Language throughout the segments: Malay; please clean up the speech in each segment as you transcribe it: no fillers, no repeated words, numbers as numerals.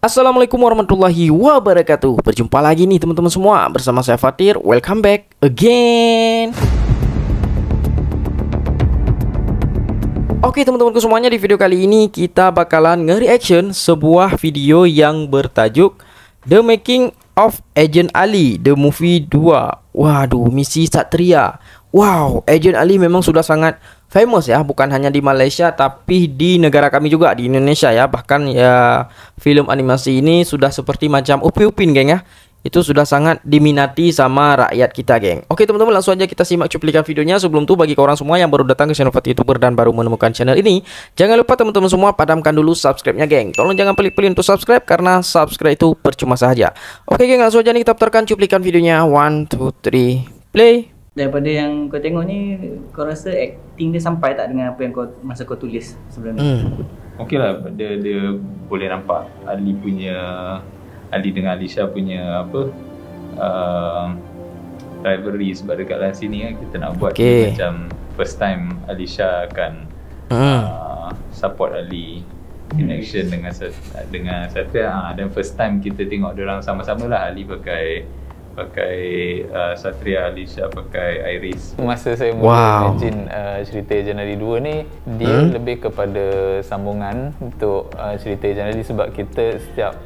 Assalamualaikum warahmatullahi wabarakatuh. Berjumpa lagi nih teman-teman semua bersama saya Fatir. Welcome back again. Oke teman-temanku semuanya, di video kali ini kita bakalan nge-reaction sebuah video yang bertajuk The Making of Agent Ali The Movie 2. Waduh, misi Satria. Wow, Agent Ali memang sudah sangat famous ya, bukan hanya di Malaysia tapi di negara kami juga, di Indonesia ya. Bahkan ya film animasi ini sudah seperti macam Upin Ipin geng ya. Itu sudah sangat diminati sama rakyat kita geng. Oke teman-teman, langsung aja kita simak cuplikan videonya. Sebelum itu bagi orang semua yang baru datang ke channel Fatir YouTuber dan baru menemukan channel ini, jangan lupa teman-teman semua padamkan dulu subscribe-nya geng. Tolong jangan pelit-pelit untuk subscribe karena subscribe itu percuma saja. Oke geng, langsung aja nih kita putarkan cuplikan videonya. 1, 2, 3, play. Daripada yang kau tengok ni, kau rasa acting dia sampai tak dengan apa yang kau masa kau tulis sebelum ni? Okey lah, dia boleh nampak Ali dengan Alisha punya rivalry, sebab dekat dalam sini kan kita nak buat macam first time Alisha akan support Ali in action dengan Satria, dan first time kita tengok diorang sama-sama lah. Ali pakai Satria, Alisha pakai Iris. Masa saya imagine cerita Agent Ali 2 ni, dia lebih kepada sambungan untuk cerita Agent Ali, sebab kita setiap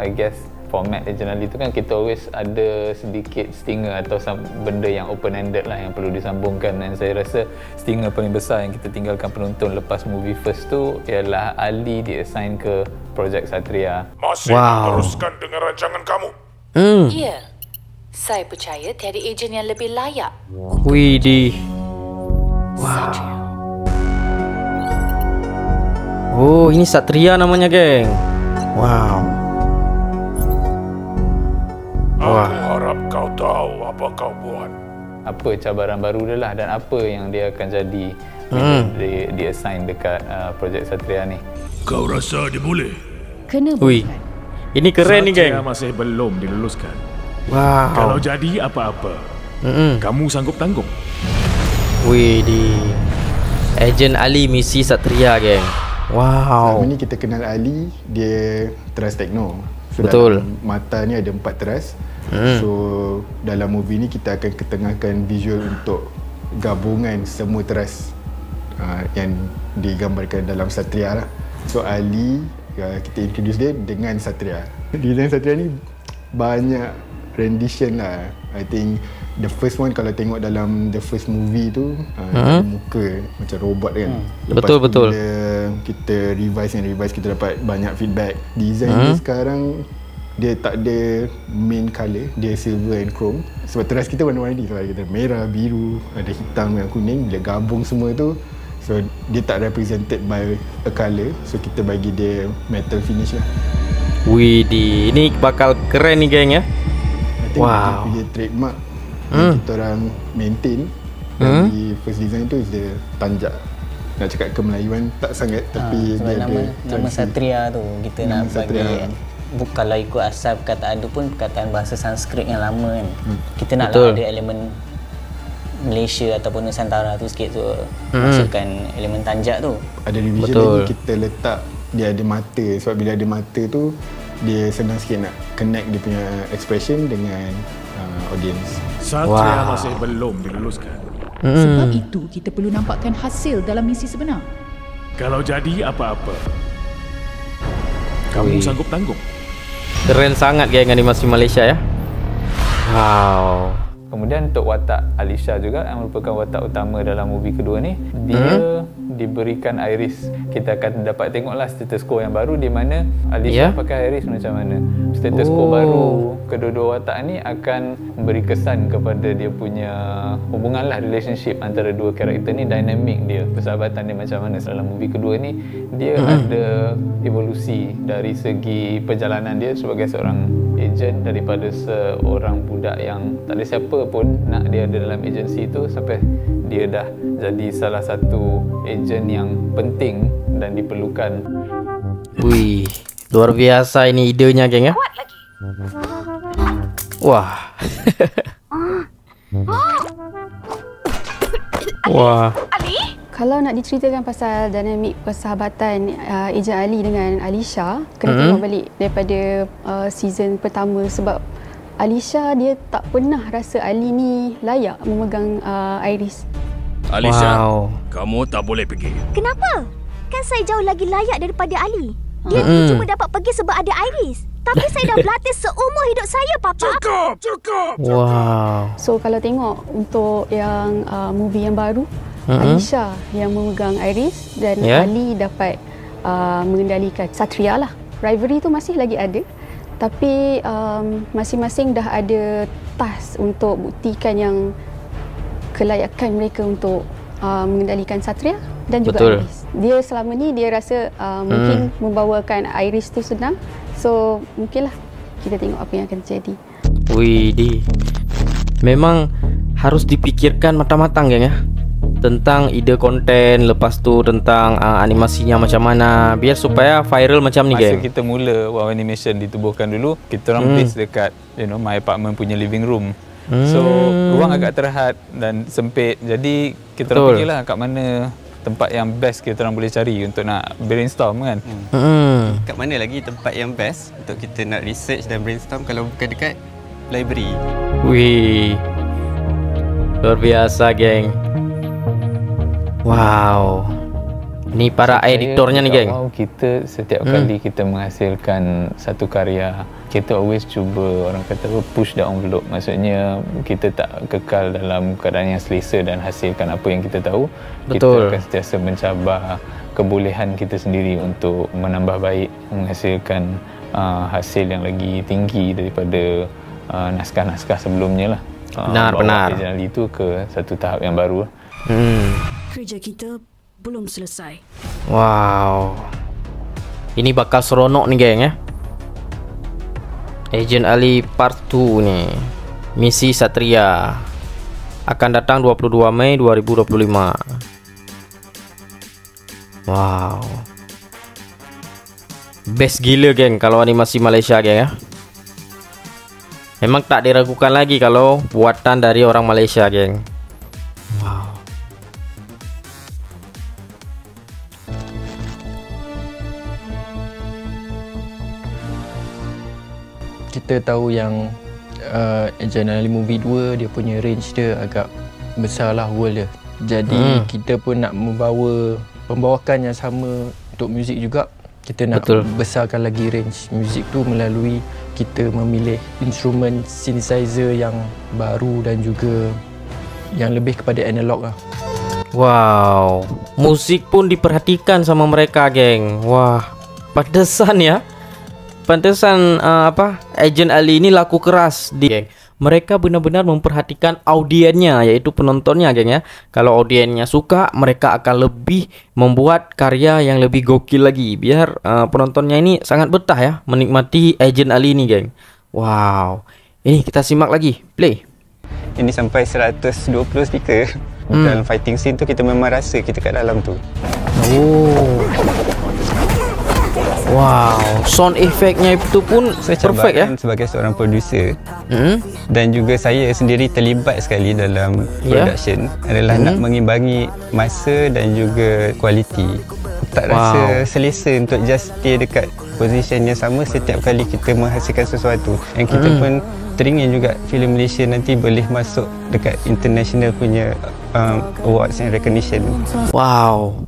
I guess format Agent Ali tu kan kita always ada sedikit stinger atau benda yang open ended lah yang perlu disambungkan, dan saya rasa stinger paling besar yang kita tinggalkan penonton lepas movie first tu ialah Ali di-assign ke projek Satria. Masih meneruskan dengan rancangan kamu? Ya, saya percaya tiada ejen yang lebih layak. Widih. Wow. Oh, ini Satria namanya geng. Wow. Aku harap kau tahu apa kau buat. Apa cabaran baru dia lah, dan apa yang dia akan jadi bila dia assign dekat projek Satria ni. Kau rasa dia boleh? Kena bukan? Ini keren nih geng. Satria masih belum diluluskan. Wow. Kalau jadi apa-apa, kamu sanggup tanggung? Widih. Agent Ali misi Satria geng. Wow. Selama ni kita kenal Ali, dia teras tekno. So, betul. Dalam mata ni ada 4 teras. So dalam movie ni kita akan ketengahkan visual untuk gabungan semua teras yang digambarkan dalam Satria lah. So Ali, kita introduce dia dengan Satria. Design Satria ni banyak rendition lah. I think the first one, kalau tengok dalam the first movie tu, muka macam robot kan. Lepas betul. Bila kita revise, kita dapat banyak feedback. Design dia sekarang, dia tak ada main colour, dia silver and chrome. Sebab teras kita warna-warni, so kita merah, biru, ada hitam dan kuning. Bila gabung semua tu, so dia tak represented by a colour, so kita bagi dia metal finish lah. Widih, ini bakal keren nih geng ya. Wow. Dia trademark yang kita orang maintain dari first design tu is dia tanjak. Nak cakap kemelayuan tak sangat, tapi dia nama Satria tu kita nak bagi. Kalau ikut asal perkataan tu pun perkataan bahasa Sanskrit yang lama kan. Kita nak lah ada elemen Malaysia ataupun Nusantara tu sikit tu, masukkan elemen tanjak tu. Ada revision lagi, kita letak dia ada mata, sebab bila ada mata tu dia senang sikit nak connect dia punya expression dengan audience. Satria masih belum diluluskan. Sebab itu kita perlu nampakkan hasil dalam misi sebenar. Kalau jadi apa-apa, kamu sanggup tanggung? Keren sangat geng animasi Malaysia ya. Wow. Kemudian untuk watak Alisha juga yang merupakan watak utama dalam movie kedua ni, dia diberikan iris. Kita akan dapat tengoklah status quo yang baru di mana Alisha pakai iris macam mana. Status quo baru kedua-dua watak ni akan memberi kesan kepada dia punya hubungan lah, relationship antara dua karakter ni, dinamik dia, persahabatan dia macam mana. Dalam movie kedua ni dia ada evolusi dari segi perjalanan dia sebagai seorang ejen, daripada seorang budak yang tak ada siapa pun nak dia ada dalam agensi tu, sampai dia dah jadi salah satu ejen yang penting dan diperlukan. Wih, luar biasa ini idenya geng ya. Wah. Ali? Kalau nak diceritakan pasal dinamik persahabatan Ejen Ali dengan Alisha, kena tengok balik daripada season pertama, sebab Alisha dia tak pernah rasa Ali ni layak memegang Iris. Alisha, kamu tak boleh pergi. Kenapa? Kan saya jauh lagi layak daripada Ali. Dia ni cuma dapat pergi sebab ada Iris. Tapi saya dah berlatih seumur hidup saya, Papa. Cukup. Wow. So kalau tengok untuk yang movie yang baru, Alisha yang memegang Iris dan Ali dapat mengendalikan Satria lah. Rivalry tu masih lagi ada, tapi masing-masing dah ada task untuk buktikan yang kelayakan mereka untuk mengendalikan Satria dan juga Iris. Dia selama ni dia rasa mungkin membawakan Iris tu senang. So mungkinlah kita tengok apa yang akan terjadi. Wih, memang harus dipikirkan matang-matang geng ya, tentang ide konten, lepas tu tentang animasinya macam mana biar supaya viral macam ni geng. Masa kita mula Wow Animation ditubuhkan dulu, kita orang base dekat my apartment punya living room. So ruang agak terhad dan sempit, jadi kita orang fikirlah kat mana tempat yang best kita orang boleh cari untuk nak brainstorm kan. Kat mana lagi tempat yang best untuk kita nak research dan brainstorm kalau bukan dekat library. Wih, luar biasa geng. Wow, ni para editornya nih geng. Kita setiap kali kita menghasilkan satu karya, kita always cuba orang kata push the envelope. Maksudnya kita tak kekal dalam keadaan yang selesa dan hasilkan apa yang kita tahu. Betul. Kita akan sentiasa mencabar kebolehan kita sendiri untuk menambah baik, menghasilkan hasil yang lagi tinggi daripada naskah-naskah sebelumnya lah. Benar. Ejen Ali itu ke satu tahap yang baru. Kerja kita belum selesai. Wow, ini bakal seronok nih geng ya. Ejen Ali Part 2 nih, Misi Satria, akan datang 22 Mei 2025. Wow, best gila geng kalau animasi Malaysia geng ya. Memang tak diragukan lagi kalau buatan dari orang Malaysia geng. Wow. Kita tahu yang Ejen Ali Movie 2 dia punya range dia agak besar lah world dia. Jadi kita pun nak membawa pembawakan yang sama untuk muzik juga. Kita nak besarkan lagi range muzik tu melalui kita memilih instrumen synthesizer yang baru dan juga yang lebih kepada analog lah. Wow, musik pun diperhatikan sama mereka geng. Wah, pantesan ya. Pantesan Ejen Ali ini laku keras di geng. Mereka benar-benar memperhatikan audiennya, yaitu penontonnya geng ya. Kalau audiennya suka, mereka akan lebih membuat karya yang lebih gokil lagi, biar penontonnya ini sangat betah ya menikmati Ejen Ali ini geng. Wow, ini kita simak lagi, play. Ini sampai 120 speaker. Dalam fighting scene tu kita memang rasa kita kat dalam tu. Wow, sound effect-nya itu pun perfect ya. Sebagai seorang producer dan juga saya sendiri terlibat sekali dalam production adalah nak mengimbangi masa dan juga kualiti. Tak rasa selesa untuk just stay dekat position yang sama setiap kali kita menghasilkan sesuatu. Dan kita pun teringin juga filem Malaysia nanti boleh masuk dekat international punya awards and recognition. Wow,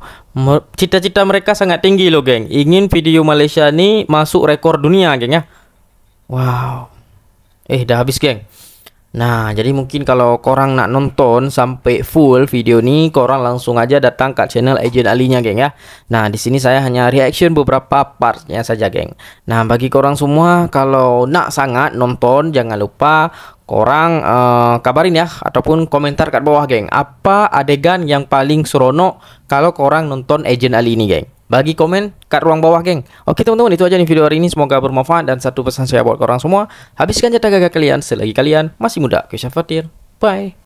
cita-cita mereka sangat tinggi loh geng. Ingin video Malaysia ni masuk rekor dunia geng ya. Wow. Dah habis geng. Nah, jadi mungkin kalau korang nak nonton sampai full video ni, korang langsung aja datang kat channel Ejen Ali-nya geng ya. Nah, di sini saya hanya reaction beberapa partnya saja geng. Nah, bagi korang semua kalau nak sangat nonton, jangan lupa korang kabarin ya, ataupun komentar kat bawah geng, apa adegan yang paling seronok kalau korang nonton Ejen Ali ini geng. Bagi komen kat ruang bawah geng. Oke teman-teman, itu aja nih video hari ini, semoga bermanfaat. Dan satu pesan saya buat korang semua, habiskan jatah gagah kalian selagi kalian masih muda. Kisah Fatir, bye.